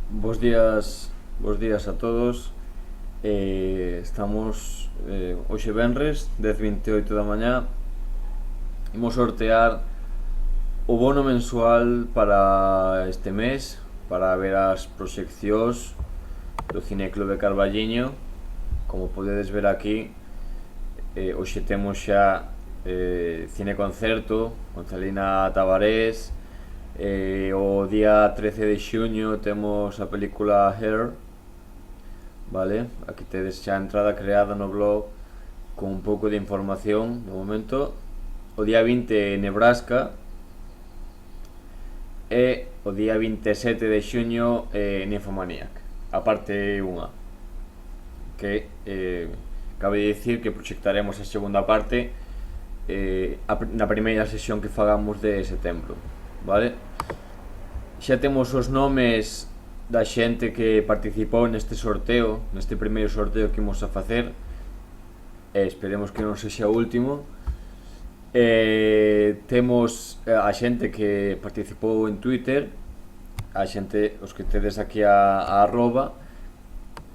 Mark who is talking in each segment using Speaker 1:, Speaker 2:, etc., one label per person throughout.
Speaker 1: Bos días a todos. Estamos hoxe venres, 10:28 da mañá. Imos sortear o bono mensual para este mes, para ver as proxeccións do Cineclube Carballiño. Como podedes ver aquí, hoxe temos xa cineconcerto con Celina Tabarés. O día 13 de xuño temos a película Her, vale? Aquí tedes xa a entrada creada no blog con un pouco de información no momento. O día 20 Nebraska e o día 27 de xuño Nymphomaniac, a parte 1, que cabe dicir que proxectaremos a segunda parte na primeira sesión que fagamos de setembro, vale? Xa temos os nomes da xente que participou neste sorteo, neste primeiro sorteo que imos a facer, e esperemos que non sexa o último. Temos a xente que participou en Twitter, a xente, os que tedes aquí a arroba,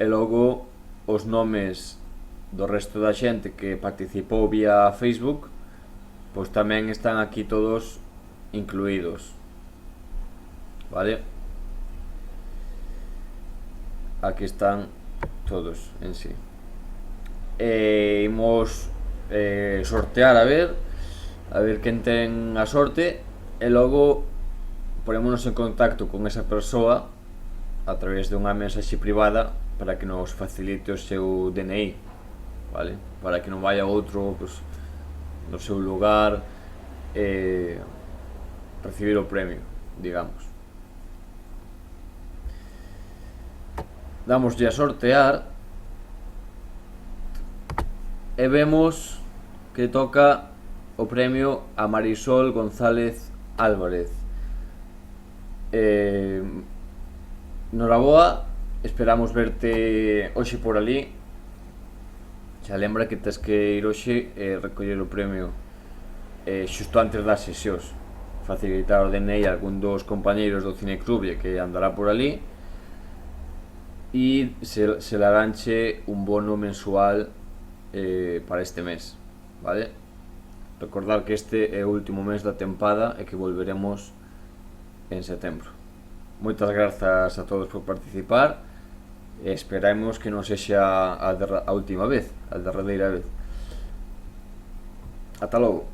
Speaker 1: e logo os nomes do resto da xente que participou vía Facebook, pois tamén están aquí todos incluídos, vale? Aquí están todos en sí. Imos sortear a ver quen ten a sorte, e logo ponémonos en contacto con esa persoa a través dunha mensaxe privada para que nos facilite o seu DNI, vale? Para que non vaya outro, pues, no seu lugar recibir o premio, digamos. Damoslle a sortear e vemos que toca o premio a Marisol González Álvarez. Noraboa, esperamos verte hoxe por ali. Xa lembra que tes que ir hoxe e recoller o premio xusto antes das sesións, facilitar o DNI a algún dos compañeiros do Cineclube que andará por ali, e se laranche un bono mensual para este mes, vale? Recordar que este é o último mes da tempada e que volveremos en setembro. Moitas grazas a todos por participar e esperamos que non sexa a última vez, a derradeira vez. Ata logo.